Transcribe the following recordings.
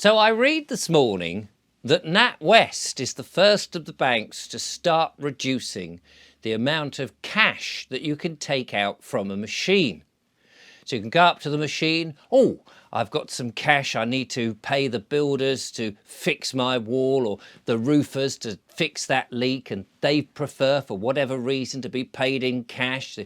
So I read this morning that NatWest is the first of the banks to start reducing the amount of cash that you can take out from a machine. So you can go up to the machine, oh, I've got some cash, I need to pay the builders to fix my wall or the roofers to fix that leak, and they prefer, for whatever reason, to be paid in cash.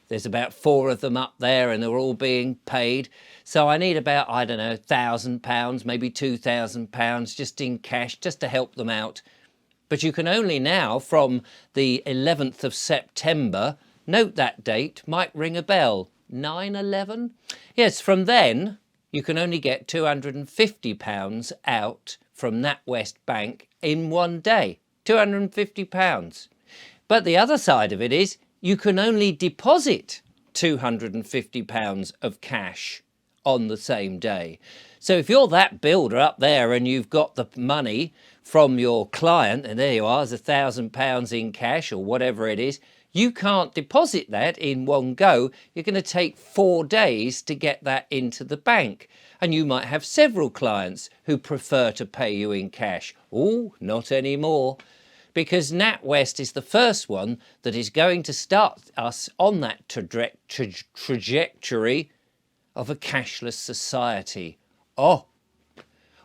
There's about 4 of them up there and they're all being paid. So I need about, I don't know, £1,000, maybe £2,000 just in cash, just to help them out. But you can only now, from the 11th of September, note that date, might ring a bell, 9/11? Yes, from then you can only get £250 out from NatWest Bank in one day, £250. But the other side of it is you can only deposit £250 of cash on the same day. So if you're that builder up there and you've got the money from your client, and there you are, there's £1,000 in cash or whatever it is, you can't deposit that in one go. You're going to take 4 days to get that into the bank. And you might have several clients who prefer to pay you in cash. Oh, not anymore. Because NatWest is the first one that is going to start us on that trajectory of a cashless society. Oh,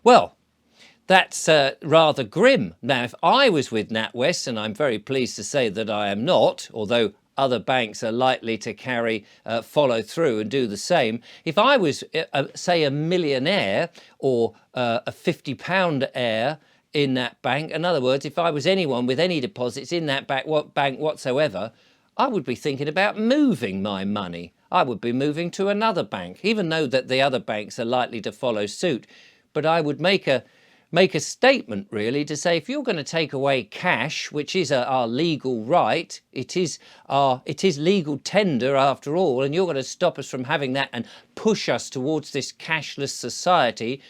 well, that's rather grim. Now, if I was with NatWest, and I'm very pleased to say that I am not, although other banks are likely to follow through and do the same. If I was, say, a millionaire or a £50 heir in that bank, in other words, if I was anyone with any deposits in that bank whatsoever, I would be thinking about moving my money. I would be moving to another bank, even though that the other banks are likely to follow suit. But I would make a statement, really, to say, if you're going to take away cash, which is our legal right, it is legal tender after all, and you're going to stop us from having that and push us towards this cashless society,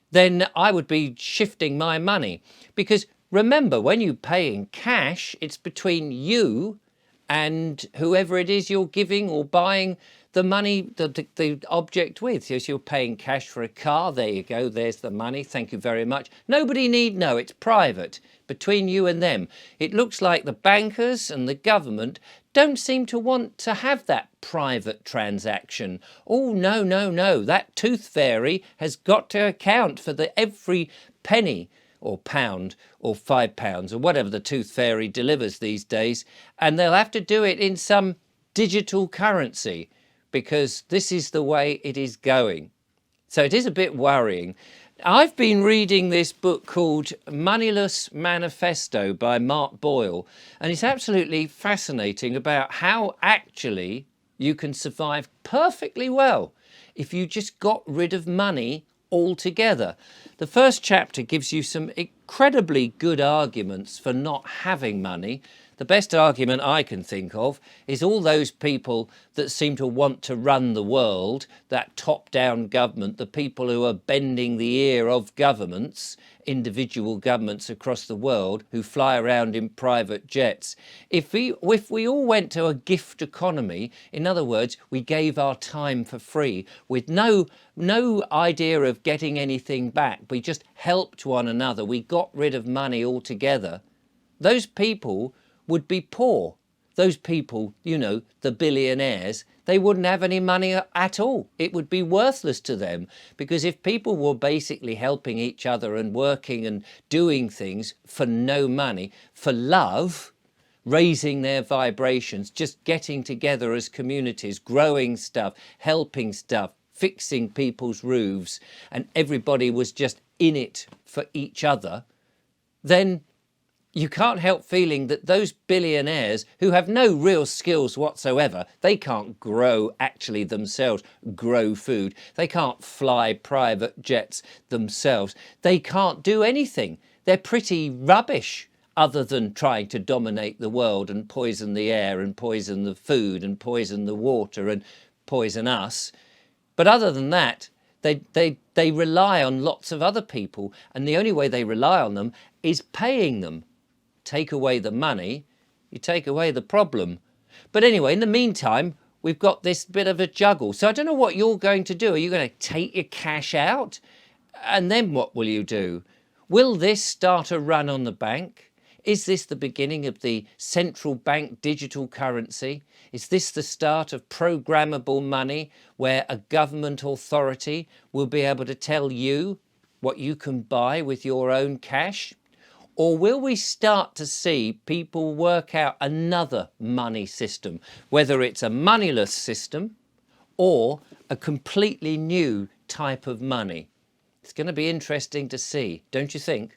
then I would be shifting my money. Because remember, when you pay in cash, it's between you and whoever it is you're giving or buying the money, the object with. So you're paying cash for a car, there you go, there's the money, thank you very much. Nobody need know, it's private, between you and them. It looks like the bankers and the government don't seem to want to have that private transaction. Oh, no, no, no, that tooth fairy has got to account for every penny or pound or £5 or whatever the tooth fairy delivers these days, and they'll have to do it in some digital currency, because this is the way it is going. So it is a bit worrying. I've been reading this book called Moneyless Manifesto by Mark Boyle, and it's absolutely fascinating about how actually you can survive perfectly well if you just got rid of money altogether. The first chapter gives you some incredibly good arguments for not having money. The best argument I can think of is all those people that seem to want to run the world, that top-down government, the people who are bending the ear of governments, individual governments across the world who fly around in private jets. If we all went to a gift economy, in other words, we gave our time for free with no idea of getting anything back, we just helped one another, we got rid of money altogether, those people would be poor. Those people, you know, the billionaires, they wouldn't have any money at all. It would be worthless to them, because if people were basically helping each other and working and doing things for no money, for love, raising their vibrations, just getting together as communities, growing stuff, helping stuff, fixing people's roofs, and everybody was just in it for each other, then you can't help feeling that those billionaires who have no real skills whatsoever, they can't grow actually themselves, grow food. They can't fly private jets themselves. They can't do anything. They're pretty rubbish, other than trying to dominate the world and poison the air and poison the food and poison the water and poison us. But other than that, they rely on lots of other people, and the only way they rely on them is paying them. Take away the money, you take away the problem. But anyway, in the meantime, we've got this bit of a juggle. So I don't know what you're going to do. Are you going to take your cash out And then what will you do? Will this start a run on the bank? Is this the beginning of the central bank digital currency? Is this the start of programmable money where a government authority will be able to tell you what you can buy with your own cash? Or will we start to see people work out another money system, whether it's a moneyless system or a completely new type of money? It's going to be interesting to see, don't you think?